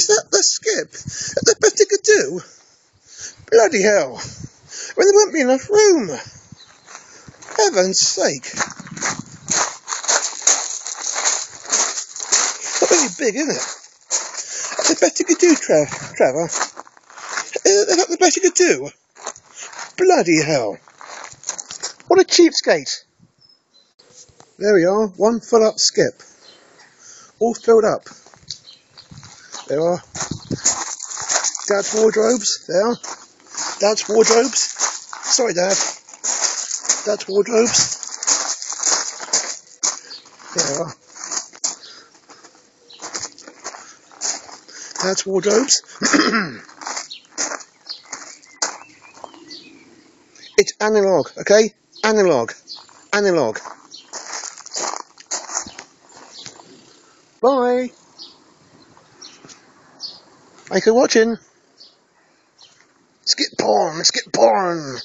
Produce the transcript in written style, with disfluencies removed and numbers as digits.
Is that the skip? The best it could do? Bloody hell. Well, there won't be enough room. Heaven's sake. Not very big, is it? That's the best you could do, Trevor. Is that the best you could do? Bloody hell. What a cheapskate. There we are, one full up skip. All filled up. There are Dad's wardrobes. There. Dad's wardrobes. Sorry, Dad. Dad's wardrobes. There are Dad's wardrobes. It's analog, okay? Analog. Analog. Bye. Thanks for watching. Skip porn. Skip porn.